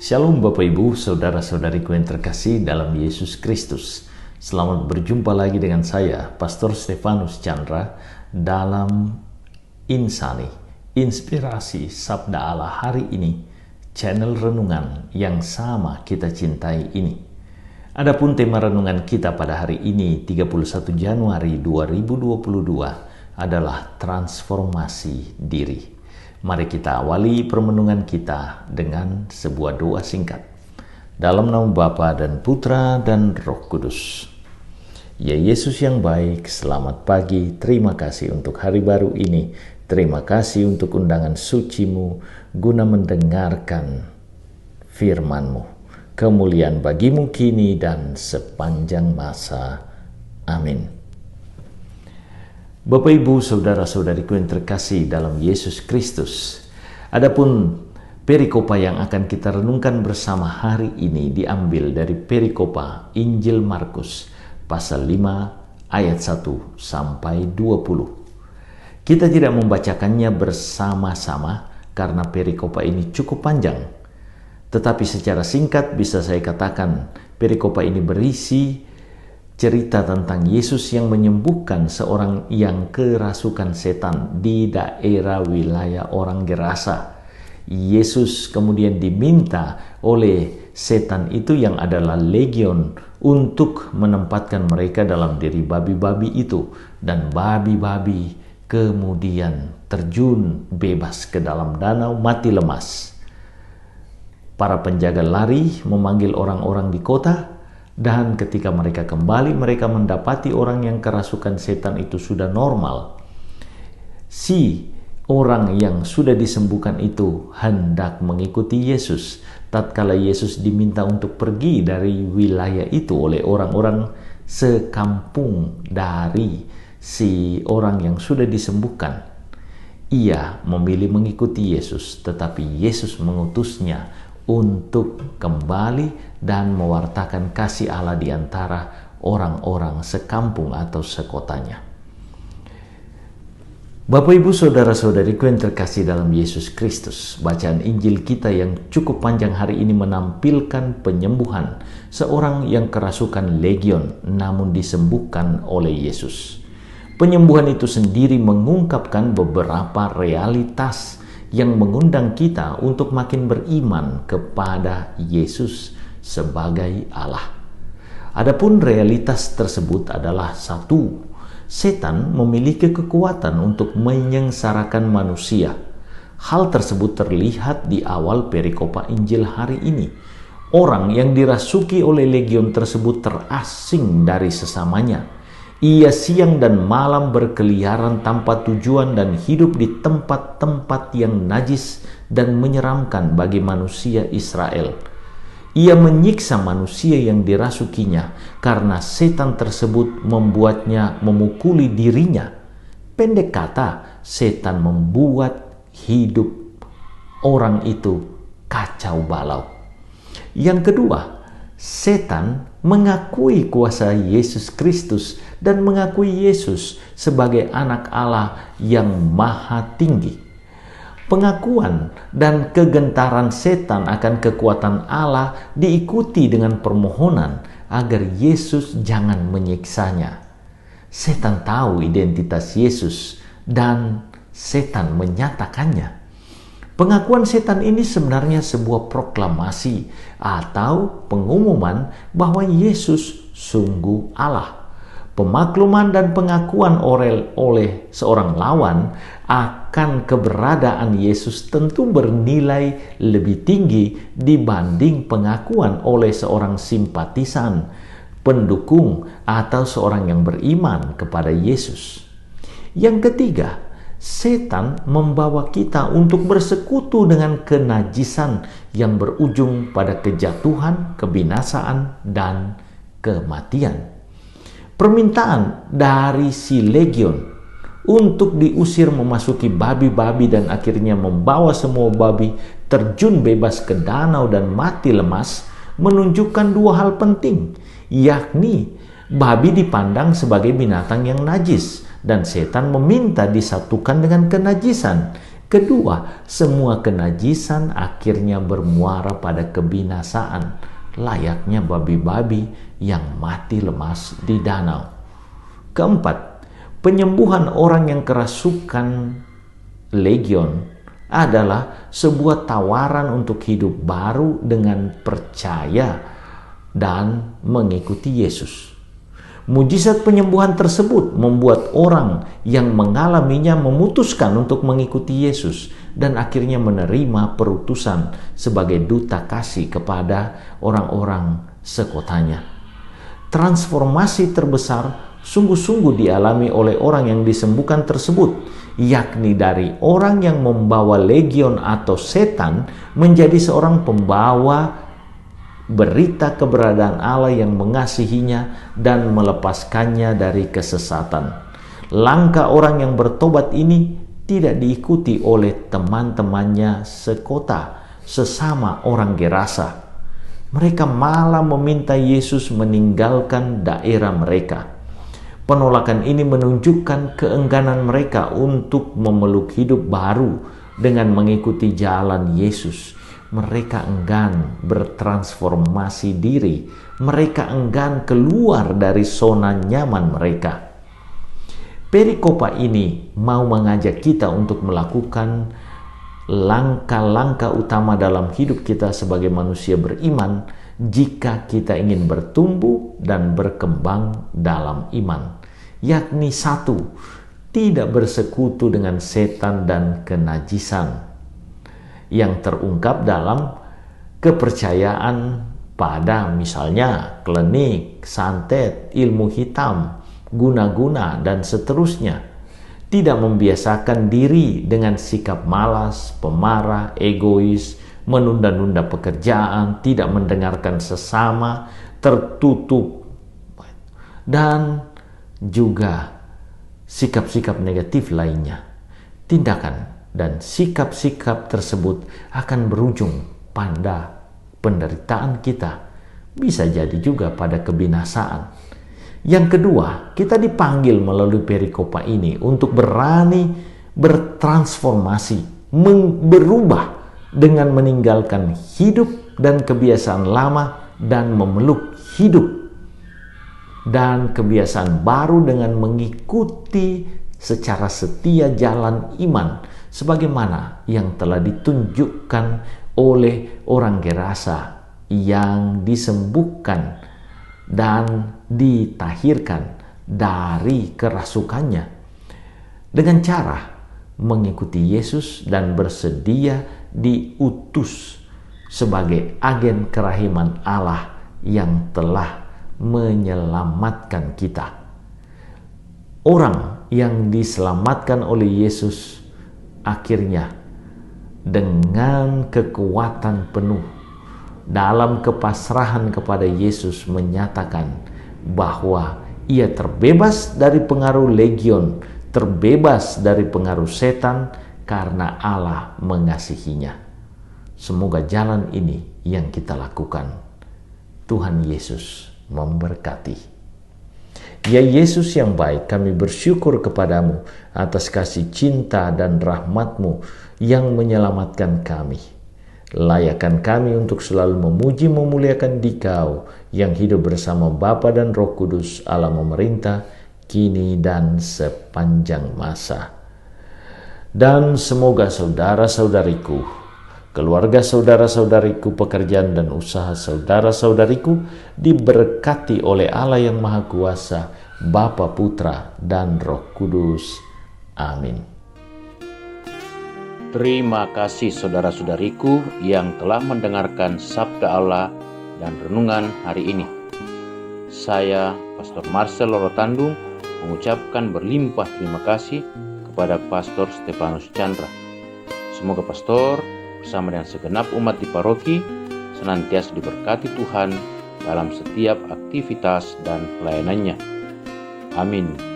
Shalom Bapak Ibu, Saudara-saudariku yang terkasih dalam Yesus Kristus. Selamat berjumpa lagi dengan saya, Pastor Stefanus Chandra, dalam Insani, Inspirasi Sabda Allah hari ini, channel renungan yang sama kita cintai ini. Adapun tema renungan kita pada hari ini, 31 Januari 2022, adalah transformasi diri. Mari kita awali permenungan kita dengan sebuah doa singkat. Dalam nama Bapa dan Putra dan Roh Kudus. Ya Yesus yang baik, selamat pagi. Terima kasih untuk hari baru ini. Terima kasih untuk undangan suci-Mu guna mendengarkan firman-Mu. Kemuliaan bagi-Mu kini dan sepanjang masa. Amin. Bapak Ibu, saudara-saudariku yang terkasih dalam Yesus Kristus. Adapun perikopa yang akan kita renungkan bersama hari ini diambil dari perikopa Injil Markus pasal 5 ayat 1 sampai 20. Kita tidak membacakannya bersama-sama karena perikopa ini cukup panjang. Tetapi secara singkat bisa saya katakan perikopa ini berisi cerita tentang Yesus yang menyembuhkan seorang yang kerasukan setan di daerah wilayah orang Gerasa. Yesus kemudian diminta oleh setan itu yang adalah legion untuk menempatkan mereka dalam diri babi-babi itu. Dan babi-babi kemudian terjun bebas ke dalam danau mati lemas. Para penjaga lari memanggil orang-orang di kota. Dan ketika mereka kembali, mereka mendapati orang yang kerasukan setan itu sudah normal. Si orang yang sudah disembuhkan itu hendak mengikuti Yesus. Tatkala Yesus diminta untuk pergi dari wilayah itu oleh orang-orang sekampung dari si orang yang sudah disembuhkan, ia memilih mengikuti Yesus, tetapi Yesus mengutusnya untuk kembali dan mewartakan kasih Allah di antara orang-orang sekampung atau sekotanya. Bapak Ibu saudara-saudariku yang terkasih dalam Yesus Kristus, bacaan Injil kita yang cukup panjang hari ini menampilkan penyembuhan seorang yang kerasukan legion namun disembuhkan oleh Yesus. Penyembuhan itu sendiri mengungkapkan beberapa realitas yang mengundang kita untuk makin beriman kepada Yesus sebagai Allah. Adapun realitas tersebut adalah satu, setan memiliki kekuatan untuk menyengsarakan manusia. Hal tersebut terlihat di awal perikopa Injil hari ini. Orang yang dirasuki oleh legion tersebut terasing dari sesamanya. Ia siang dan malam berkeliaran tanpa tujuan dan hidup di tempat-tempat yang najis dan menyeramkan bagi manusia Israel. Ia menyiksa manusia yang dirasukinya karena setan tersebut membuatnya memukuli dirinya. Pendek kata, setan membuat hidup orang itu kacau balau. Yang kedua, setan mengakui kuasa Yesus Kristus dan mengakui Yesus sebagai anak Allah yang maha tinggi. Pengakuan dan kegentaran setan akan kekuatan Allah diikuti dengan permohonan agar Yesus jangan menyiksanya. Setan tahu identitas Yesus dan setan menyatakannya. Pengakuan setan ini sebenarnya sebuah proklamasi atau pengumuman bahwa Yesus sungguh Allah. Pemakluman dan pengakuan oleh seorang lawan akan keberadaan Yesus tentu bernilai lebih tinggi dibanding pengakuan oleh seorang simpatisan, pendukung, atau seorang yang beriman kepada Yesus. Yang ketiga, setan membawa kita untuk bersekutu dengan kenajisan yang berujung pada kejatuhan, kebinasaan, dan kematian. Permintaan dari si legion untuk diusir memasuki babi-babi dan akhirnya membawa semua babi terjun bebas ke danau dan mati lemas menunjukkan dua hal penting, yakni babi dipandang sebagai binatang yang najis dan setan meminta disatukan dengan kenajisan. Kedua, semua kenajisan akhirnya bermuara pada kebinasaan, layaknya babi-babi yang mati lemas di danau. Keempat, penyembuhan orang yang kerasukan legion adalah sebuah tawaran untuk hidup baru dengan percaya dan mengikuti Yesus. Mujizat penyembuhan tersebut membuat orang yang mengalaminya memutuskan untuk mengikuti Yesus dan akhirnya menerima perutusan sebagai duta kasih kepada orang-orang sekotanya. Transformasi terbesar sungguh-sungguh dialami oleh orang yang disembuhkan tersebut, yakni dari orang yang membawa legion atau setan menjadi seorang pembawa berita keberadaan Allah yang mengasihinya dan melepaskannya dari kesesatan. Langkah orang yang bertobat ini tidak diikuti oleh teman-temannya sekota, sesama orang Gerasa. Mereka malah meminta Yesus meninggalkan daerah mereka. Penolakan ini menunjukkan keengganan mereka untuk memeluk hidup baru dengan mengikuti jalan Yesus. Mereka enggan bertransformasi diri. Mereka enggan keluar dari zona nyaman mereka. Perikopa ini mau mengajak kita untuk melakukan langkah-langkah utama dalam hidup kita sebagai manusia beriman jika kita ingin bertumbuh dan berkembang dalam iman. Yakni satu, tidak bersekutu dengan setan dan kenajisan yang terungkap dalam kepercayaan pada misalnya klinik, santet, ilmu hitam, guna-guna, dan seterusnya. Tidak membiasakan diri dengan sikap malas, pemarah, egois, menunda-nunda pekerjaan, tidak mendengarkan sesama, tertutup, dan juga sikap-sikap negatif lainnya. Tindakan dan sikap-sikap tersebut akan berujung pada penderitaan kita, bisa jadi juga pada kebinasaan. Yang kedua, kita dipanggil melalui perikopa ini untuk berani bertransformasi, berubah dengan meninggalkan hidup dan kebiasaan lama dan memeluk hidup dan kebiasaan baru dengan mengikuti secara setia jalan iman sebagaimana yang telah ditunjukkan oleh orang Gerasa yang disembuhkan dan ditahirkan dari kerasukannya dengan cara mengikuti Yesus dan bersedia diutus sebagai agen kerahiman Allah yang telah menyelamatkan kita. Orang yang diselamatkan oleh Yesus akhirnya dengan kekuatan penuh dalam kepasrahan kepada Yesus menyatakan bahwa ia terbebas dari pengaruh legion, terbebas dari pengaruh setan karena Allah mengasihinya. Semoga jalan ini yang kita lakukan. Tuhan Yesus memberkati. Ya Yesus yang baik, kami bersyukur kepadamu atas kasih cinta dan rahmat-Mu yang menyelamatkan kami. Layakkan kami untuk selalu memuji memuliakan Dikau yang hidup bersama Bapa dan Roh Kudus Allah memerintah kini dan sepanjang masa. Dan semoga saudara-saudariku, keluarga saudara-saudariku, pekerjaan dan usaha saudara-saudariku diberkati oleh Allah yang Maha Kuasa, Bapa, Putra, dan Roh Kudus. Amin. Terima kasih saudara-saudariku yang telah mendengarkan Sabda Allah dan renungan hari ini. Saya, Pastor Marcel Lorotandung, mengucapkan berlimpah terima kasih kepada Pastor Stefanus Chandra. Semoga Pastor bersama dengan segenap umat di paroki senantiasa diberkati Tuhan dalam setiap aktivitas dan pelayanannya. Amin.